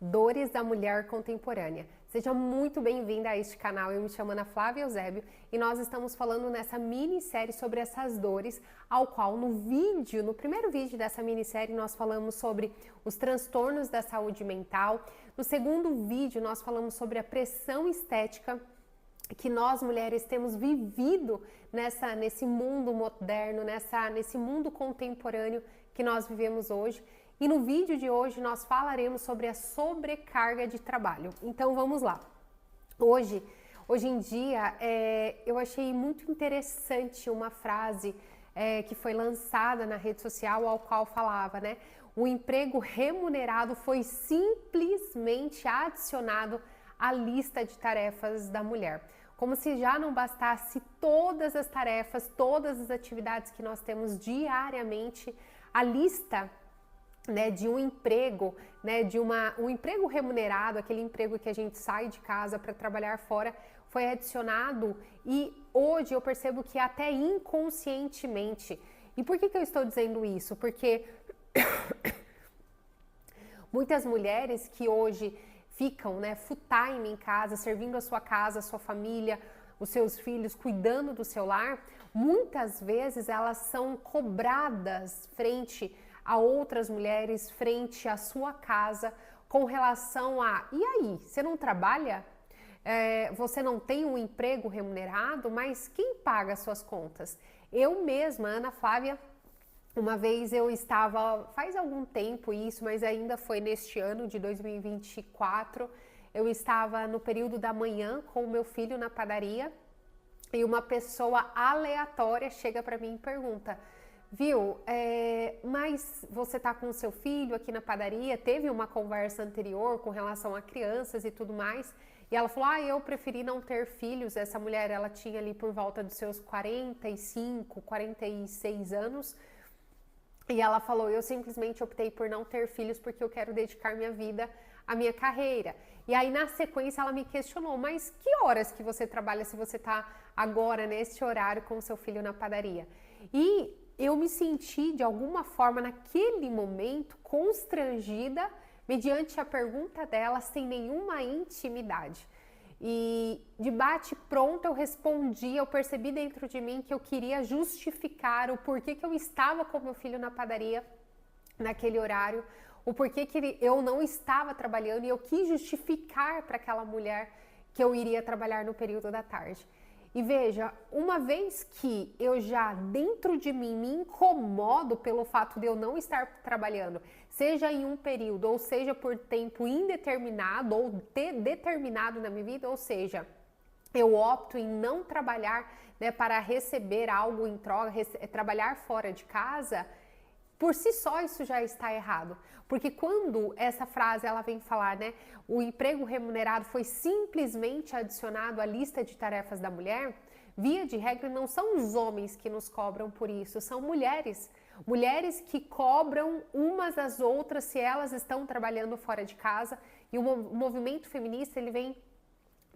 Dores da Mulher Contemporânea. Seja muito bem-vinda a este canal, eu me chamo Ana Flávia Eusébio e nós estamos falando nessa minissérie sobre essas dores, ao qual no primeiro vídeo dessa minissérie nós falamos sobre os transtornos da saúde mental, no segundo vídeo nós falamos sobre a pressão estética que nós mulheres temos vivido nesse mundo moderno, nesse mundo contemporâneo que nós vivemos hoje. E no vídeo de hoje nós falaremos sobre a sobrecarga de trabalho. Então vamos lá. Hoje em dia, eu achei muito interessante uma frase que foi lançada na rede social, ao qual falava, né? O emprego remunerado foi simplesmente adicionado à lista de tarefas da mulher. Como se já não bastasse todas as tarefas, todas as atividades que nós temos diariamente, a lista, né, de um emprego, né, um emprego remunerado, aquele emprego que a gente sai de casa para trabalhar fora, foi adicionado e hoje eu percebo que até inconscientemente. E por que eu estou dizendo isso? Porque muitas mulheres que hoje ficam, né, full time em casa, servindo a sua casa, a sua família, os seus filhos, cuidando do seu lar, muitas vezes elas são cobradas frente a outras mulheres, frente à sua casa, com relação a, e aí, você não trabalha? Você não tem um emprego remunerado, mas quem paga as suas contas? Eu mesma, Ana Flávia, uma vez eu estava, faz algum tempo isso, mas ainda foi neste ano de 2024, eu estava no período da manhã com o meu filho na padaria e uma pessoa aleatória chega para mim e pergunta: viu, mas você tá com o seu filho aqui na padaria, teve uma conversa anterior com relação a crianças e tudo mais, e ela falou, eu preferi não ter filhos. Essa mulher, ela tinha ali por volta dos seus 45, 46 anos, e ela falou, eu simplesmente optei por não ter filhos porque eu quero dedicar minha vida à minha carreira. E aí na sequência ela me questionou, mas que horas que você trabalha se você tá agora nesse horário com o seu filho na padaria? E eu me senti, de alguma forma, naquele momento, constrangida, mediante a pergunta dela, sem nenhuma intimidade. E de bate pronto eu respondi, eu percebi dentro de mim que eu queria justificar o porquê que eu estava com meu filho na padaria naquele horário, o porquê que eu não estava trabalhando, e eu quis justificar para aquela mulher que eu iria trabalhar no período da tarde. E veja, uma vez que eu já dentro de mim me incomodo pelo fato de eu não estar trabalhando, seja em um período, ou seja por tempo indeterminado ou determinado na minha vida, ou seja, eu opto em não trabalhar, né, para receber algo em troca, trabalhar fora de casa, por si só isso já está errado, porque quando essa frase ela vem falar, né, o emprego remunerado foi simplesmente adicionado à lista de tarefas da mulher, via de regra não são os homens que nos cobram por isso, são mulheres que cobram umas às outras se elas estão trabalhando fora de casa, e o movimento feminista ele vem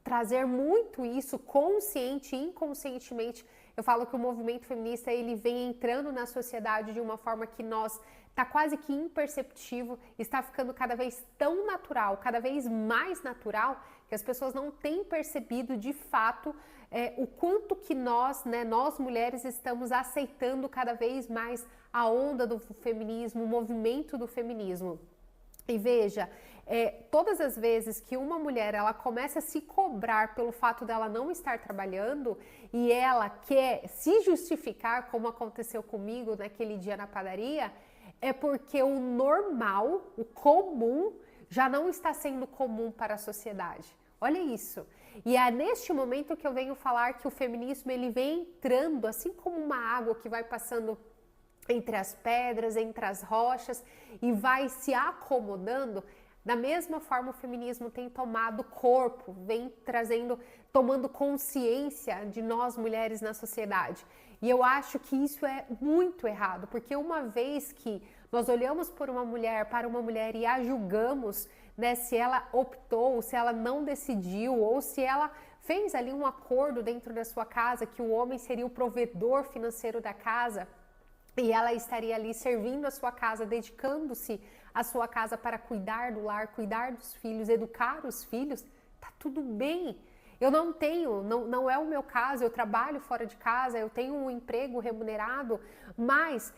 trazer muito isso consciente e inconscientemente. Eu falo que o movimento feminista ele vem entrando na sociedade de uma forma que está quase que imperceptível, está ficando cada vez tão natural, cada vez mais natural, que as pessoas não têm percebido de fato o quanto que nós, né, nós mulheres estamos aceitando cada vez mais a onda do feminismo, o movimento do feminismo. E veja, todas as vezes que uma mulher ela começa a se cobrar pelo fato dela não estar trabalhando e ela quer se justificar, como aconteceu comigo naquele dia na padaria, é porque o normal, o comum, já não está sendo comum para a sociedade. Olha isso. E é neste momento que eu venho falar que o feminismo ele vem entrando, assim como uma água que vai passando entre as pedras, entre as rochas e vai se acomodando. Da mesma forma o feminismo tem tomado corpo, vem tomando consciência de nós mulheres na sociedade. E eu acho que isso é muito errado, porque uma vez que nós olhamos para uma mulher e a julgamos, né, se ela optou, se ela não decidiu, ou se ela fez ali um acordo dentro da sua casa que o homem seria o provedor financeiro da casa, e ela estaria ali servindo a sua casa, dedicando-se a sua casa para cuidar do lar, cuidar dos filhos, educar os filhos, tá tudo bem. Eu não tenho, não é o meu caso, eu trabalho fora de casa, eu tenho um emprego remunerado, mas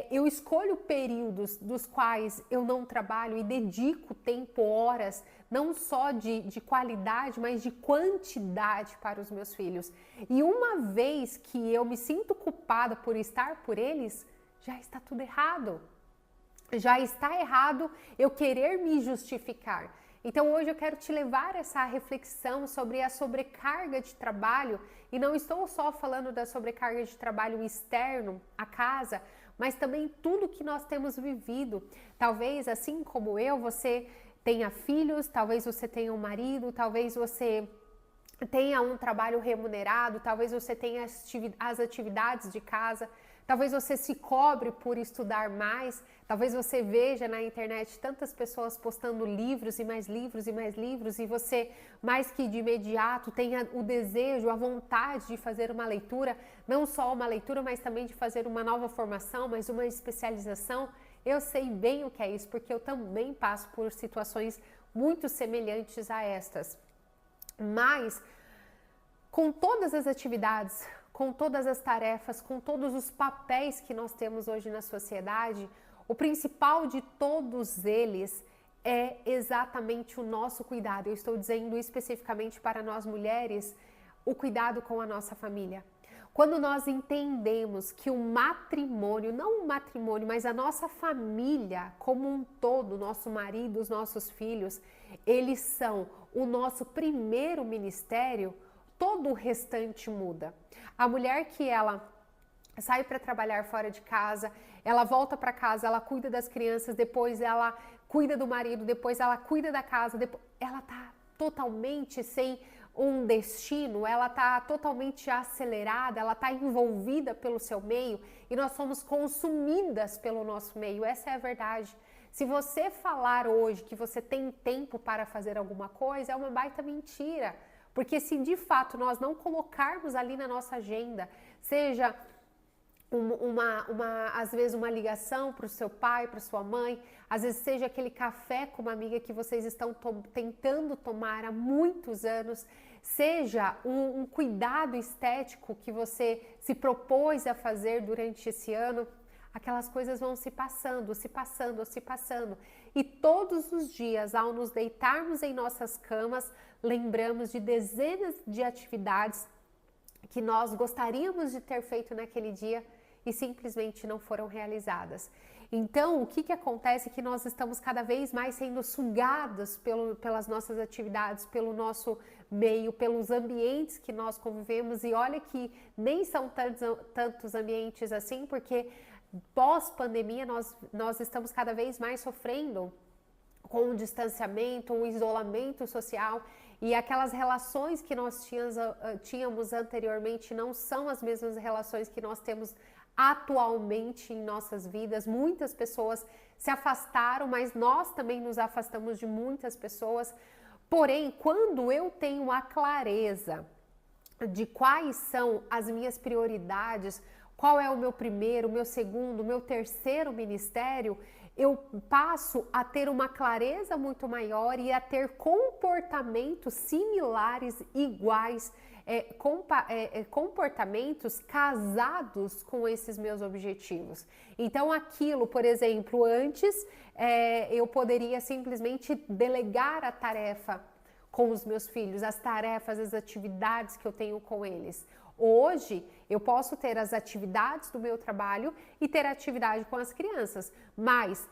eu escolho períodos dos quais eu não trabalho e dedico tempo, horas, não só de qualidade, mas de quantidade para os meus filhos. E uma vez que eu me sinto culpada por estar por eles, já está tudo errado. Já está errado eu querer me justificar. Então hoje eu quero te levar essa reflexão sobre a sobrecarga de trabalho, e não estou só falando da sobrecarga de trabalho externo à casa, mas também tudo que nós temos vivido. Talvez, assim como eu, você tenha filhos, talvez você tenha um marido, talvez você tenha um trabalho remunerado, talvez você tenha as atividades de casa, talvez você se cobre por estudar mais, talvez você veja na internet tantas pessoas postando livros e mais livros e mais livros, e você, mais que de imediato, tenha o desejo, a vontade de fazer uma leitura, não só uma leitura, mas também de fazer uma nova formação, mas uma especialização. Eu sei bem o que é isso, porque eu também passo por situações muito semelhantes a estas. Mas, com todas as atividades, com todas as tarefas, com todos os papéis que nós temos hoje na sociedade, o principal de todos eles é exatamente o nosso cuidado. Eu estou dizendo especificamente para nós mulheres, o cuidado com a nossa família. Quando nós entendemos que o matrimônio, não o matrimônio, mas a nossa família como um todo, nosso marido, os nossos filhos, eles são o nosso primeiro ministério, todo o restante muda. A mulher que ela sai para trabalhar fora de casa, ela volta para casa, ela cuida das crianças, depois ela cuida do marido, depois ela cuida da casa, depois ela está totalmente sem um destino, ela está totalmente acelerada, ela está envolvida pelo seu meio, e nós somos consumidas pelo nosso meio. Essa é a verdade. Se você falar hoje que você tem tempo para fazer alguma coisa, é uma baita mentira. Porque se de fato nós não colocarmos ali na nossa agenda, seja às vezes uma ligação para o seu pai, para sua mãe, às vezes seja aquele café com uma amiga que vocês estão tentando tomar há muitos anos, seja um cuidado estético que você se propôs a fazer durante esse ano, aquelas coisas vão se passando, se passando, se passando. E todos os dias, ao nos deitarmos em nossas camas, lembramos de dezenas de atividades que nós gostaríamos de ter feito naquele dia e simplesmente não foram realizadas. Então, o que acontece é que nós estamos cada vez mais sendo sugados pelas nossas atividades, pelo nosso meio, pelos ambientes que nós convivemos, e olha que nem são tantos ambientes assim, porque pós-pandemia nós estamos cada vez mais sofrendo com o distanciamento, o isolamento social, e aquelas relações que nós tínhamos anteriormente não são as mesmas relações que nós temos atualmente em nossas vidas. Muitas pessoas se afastaram, mas nós também nos afastamos de muitas pessoas. Porém, quando eu tenho a clareza de quais são as minhas prioridades, qual é o meu primeiro, o meu segundo, o meu terceiro ministério, eu passo a ter uma clareza muito maior e a ter comportamentos similares, iguais, comportamentos casados com esses meus objetivos. Então aquilo, por exemplo, antes eu poderia simplesmente delegar a tarefa com os meus filhos, as tarefas, as atividades que eu tenho com eles. Hoje, eu posso ter as atividades do meu trabalho e ter atividade com as crianças, mas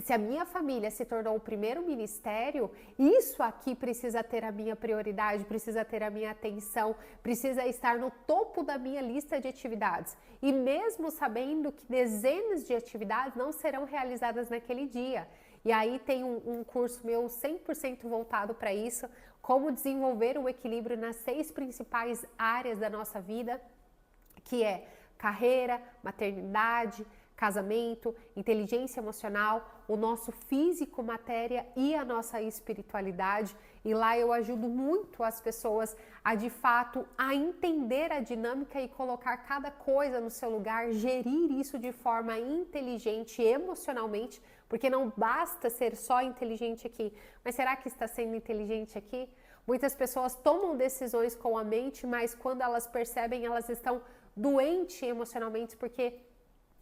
se a minha família se tornou o primeiro ministério, isso aqui precisa ter a minha prioridade, precisa ter a minha atenção, precisa estar no topo da minha lista de atividades. E mesmo sabendo que dezenas de atividades não serão realizadas naquele dia. E aí tem um curso meu 100% voltado para isso, como desenvolver o equilíbrio nas 6 principais áreas da nossa vida, que é carreira, maternidade, casamento, inteligência emocional, o nosso físico, matéria e a nossa espiritualidade. E lá eu ajudo muito as pessoas a, de fato, a entender a dinâmica e colocar cada coisa no seu lugar, gerir isso de forma inteligente emocionalmente, porque não basta ser só inteligente aqui, mas será que está sendo inteligente aqui? Muitas pessoas tomam decisões com a mente, mas quando elas percebem, elas estão doentes emocionalmente porque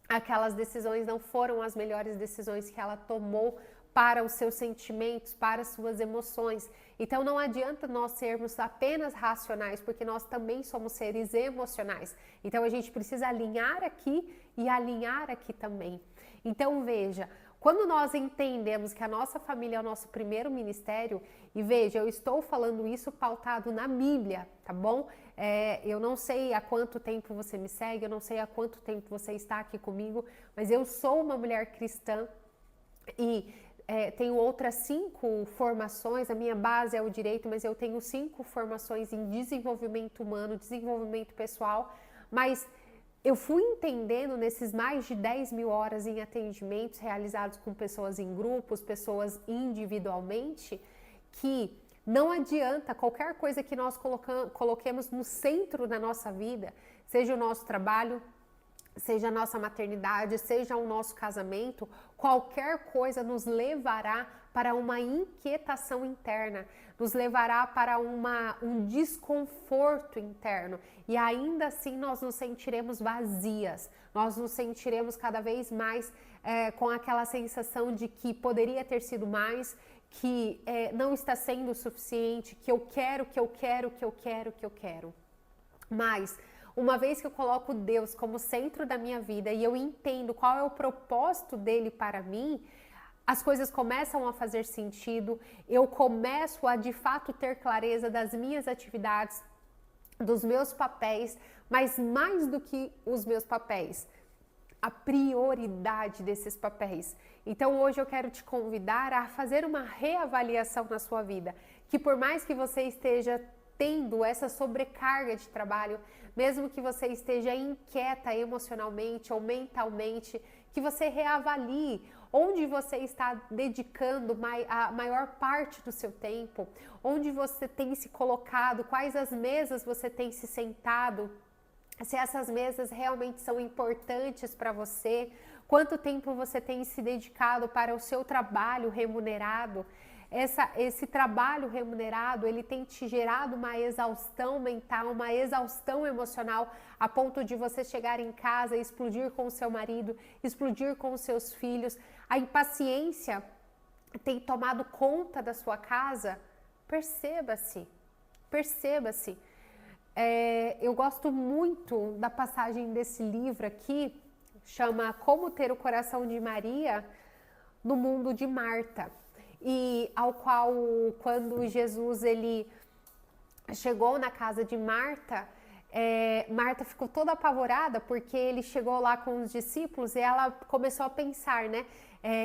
aquelas decisões não foram as melhores decisões que ela tomou para os seus sentimentos, para as suas emoções. Então não adianta nós sermos apenas racionais, porque nós também somos seres emocionais. Então a gente precisa alinhar aqui e alinhar aqui também. Então veja, quando nós entendemos que a nossa família é o nosso primeiro ministério, e veja, eu estou falando isso pautado na Bíblia, tá bom? Eu não sei há quanto tempo você me segue, eu não sei há quanto tempo você está aqui comigo, mas eu sou uma mulher cristã e tenho outras 5 formações, a minha base é o direito, mas eu tenho 5 formações em desenvolvimento humano, desenvolvimento pessoal, mas eu fui entendendo nesses mais de 10 mil horas em atendimentos realizados com pessoas em grupos, pessoas individualmente, que não adianta qualquer coisa que nós coloquemos no centro da nossa vida, seja o nosso trabalho, seja a nossa maternidade, seja o nosso casamento, qualquer coisa nos levará para uma inquietação interna, nos levará para um desconforto interno e ainda assim nós nos sentiremos vazias, nós nos sentiremos cada vez mais com aquela sensação de que poderia ter sido mais, que não está sendo o suficiente, que eu quero. Mas uma vez que eu coloco Deus como centro da minha vida e eu entendo qual é o propósito dele para mim, as coisas começam a fazer sentido, eu começo a de fato ter clareza das minhas atividades, dos meus papéis, mas mais do que os meus papéis, a prioridade desses papéis. Então hoje eu quero te convidar a fazer uma reavaliação na sua vida, que por mais que você esteja tendo essa sobrecarga de trabalho, mesmo que você esteja inquieta emocionalmente ou mentalmente, que você reavalie onde você está dedicando a maior parte do seu tempo, onde você tem se colocado, quais as mesas você tem se sentado, se essas mesas realmente são importantes para você, quanto tempo você tem se dedicado para o seu trabalho remunerado. Esse trabalho remunerado, ele tem te gerado uma exaustão mental, uma exaustão emocional, a ponto de você chegar em casa e explodir com o seu marido, explodir com os seus filhos. A impaciência tem tomado conta da sua casa. Perceba-se. Eu gosto muito da passagem desse livro aqui, chama Como Ter o Coração de Maria no Mundo de Marta. E ao qual, quando Jesus ele chegou na casa de Marta, Marta ficou toda apavorada porque ele chegou lá com os discípulos e ela começou a pensar, né?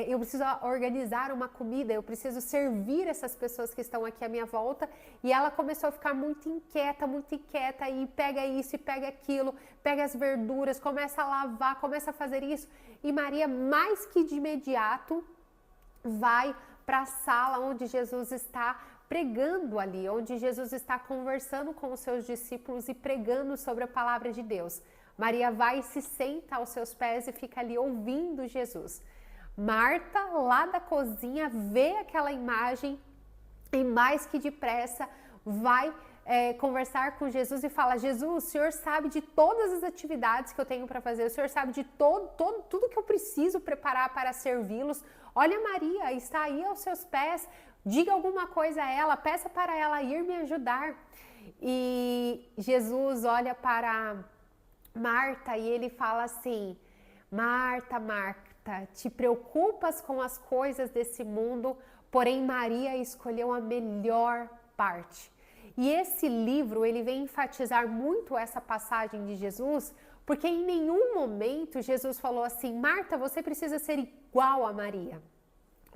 Eu preciso organizar uma comida, eu preciso servir essas pessoas que estão aqui à minha volta. E ela começou a ficar muito inquieta e pega isso e pega aquilo, pega as verduras, começa a lavar, começa a fazer isso. E Maria, mais que de imediato, vai para a sala onde Jesus está pregando ali, onde Jesus está conversando com os seus discípulos e pregando sobre a palavra de Deus. Maria vai e se senta aos seus pés e fica ali ouvindo Jesus. Marta, lá da cozinha, vê aquela imagem e mais que depressa vai conversar com Jesus e fala: Jesus, o Senhor sabe de todas as atividades que eu tenho para fazer, o Senhor sabe de tudo que eu preciso preparar para servi-los. Olha, Maria está aí aos seus pés, diga alguma coisa a ela, peça para ela ir me ajudar. E Jesus olha para Marta e ele fala assim: Marta, Marta, te preocupas com as coisas desse mundo, porém Maria escolheu a melhor parte. E esse livro, ele vem enfatizar muito essa passagem de Jesus, porque em nenhum momento Jesus falou assim: Marta, você precisa ser igual a Maria.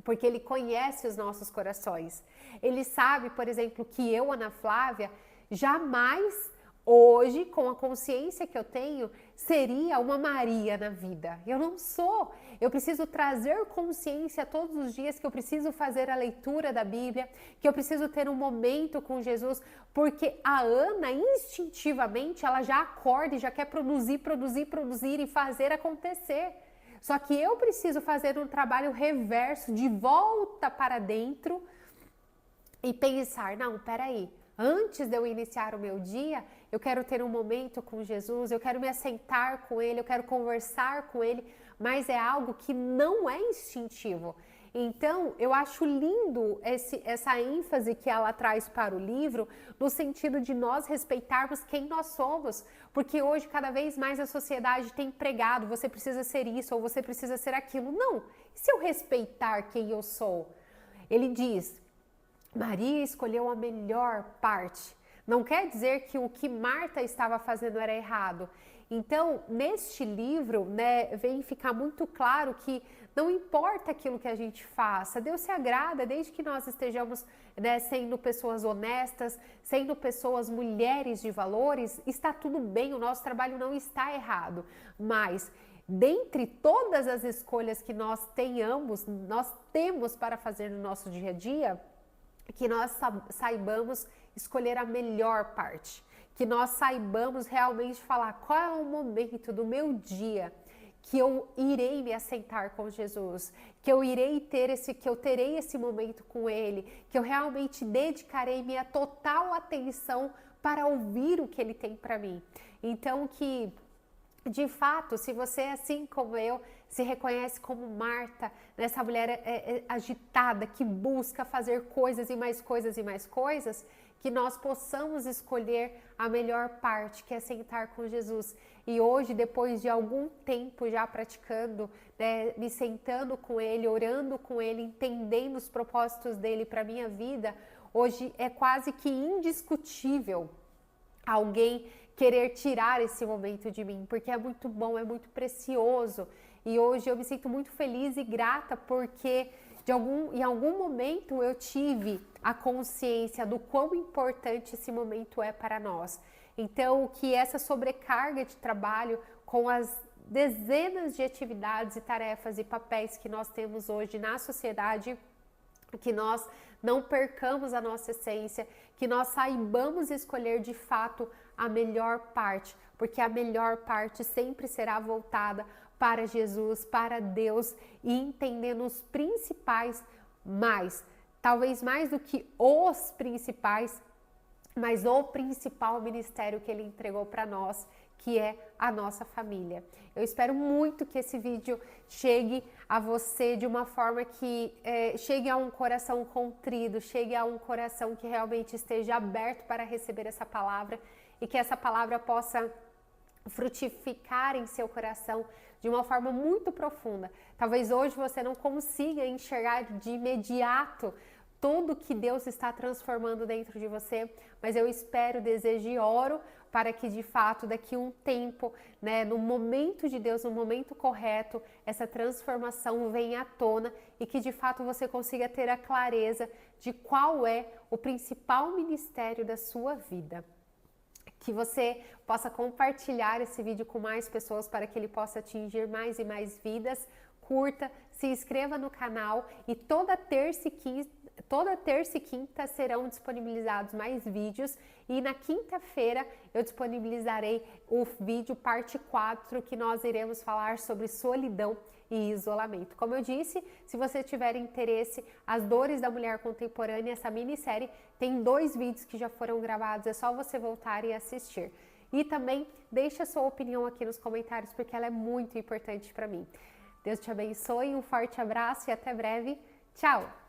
Porque ele conhece os nossos corações. Ele sabe, por exemplo, que eu, Ana Flávia, jamais hoje, com a consciência que eu tenho, seria uma Maria na vida. Eu não sou. Eu preciso trazer consciência todos os dias que eu preciso fazer a leitura da Bíblia, que eu preciso ter um momento com Jesus, porque a Ana, instintivamente, ela já acorda e já quer produzir e fazer acontecer. Só que eu preciso fazer um trabalho reverso, de volta para dentro e pensar, não, peraí, antes de eu iniciar o meu dia, eu quero ter um momento com Jesus, eu quero me assentar com Ele, eu quero conversar com Ele, mas é algo que não é instintivo. Então, eu acho lindo essa ênfase que ela traz para o livro, no sentido de nós respeitarmos quem nós somos, porque hoje cada vez mais a sociedade tem pregado, você precisa ser isso ou você precisa ser aquilo. Não, e se eu respeitar quem eu sou? Ele diz, Maria escolheu a melhor parte. Não quer dizer que o que Marta estava fazendo era errado. Então, neste livro, né, vem ficar muito claro que não importa aquilo que a gente faça, Deus se agrada desde que nós estejamos, né, sendo pessoas honestas, sendo pessoas mulheres de valores, está tudo bem, o nosso trabalho não está errado. Mas, dentre todas as escolhas que nós temos para fazer no nosso dia a dia, que nós saibamos escolher a melhor parte, que nós saibamos realmente falar qual é o momento do meu dia que eu irei me assentar com Jesus, que eu terei esse momento com Ele, que eu realmente dedicarei minha total atenção para ouvir o que Ele tem para mim. Então que de fato, se você, assim como eu, se reconhece como Marta, essa mulher agitada, que busca fazer coisas e mais coisas e mais coisas, que nós possamos escolher a melhor parte, que é sentar com Jesus. E hoje, depois de algum tempo já praticando, né, me sentando com Ele, orando com Ele, entendendo os propósitos dEle para a minha vida, hoje é quase que indiscutível alguém querer tirar esse momento de mim, porque é muito bom, é muito precioso. E hoje eu me sinto muito feliz e grata porque em algum momento eu tive a consciência do quão importante esse momento é para nós. Então, que essa sobrecarga de trabalho com as dezenas de atividades e tarefas e papéis que nós temos hoje na sociedade, que nós não percamos a nossa essência, que nós saibamos escolher de fato a melhor parte, porque a melhor parte sempre será voltada para Jesus, para Deus, e entendendo os principais talvez mais do que os principais, mas o principal ministério que Ele entregou para nós, que é a nossa família. Eu espero muito que esse vídeo chegue a você de uma forma que chegue a um coração contrido, chegue a um coração que realmente esteja aberto para receber essa palavra e que essa palavra possa frutificar em seu coração de uma forma muito profunda. Talvez hoje você não consiga enxergar de imediato tudo que Deus está transformando dentro de você, mas eu espero, desejo e oro para que de fato daqui a um tempo, né, no momento de Deus, no momento correto, essa transformação venha à tona e que de fato você consiga ter a clareza de qual é o principal ministério da sua vida. Que você possa compartilhar esse vídeo com mais pessoas para que ele possa atingir mais e mais vidas. Curta, se inscreva no canal e toda terça e quinta serão disponibilizados mais vídeos e na quinta-feira eu disponibilizarei o vídeo parte 4 que nós iremos falar sobre solidão e isolamento. Como eu disse, se você tiver interesse, As Dores da Mulher Contemporânea, essa minissérie, tem 2 vídeos que já foram gravados, é só você voltar e assistir. E também deixe a sua opinião aqui nos comentários, porque ela é muito importante para mim. Deus te abençoe, um forte abraço e até breve. Tchau!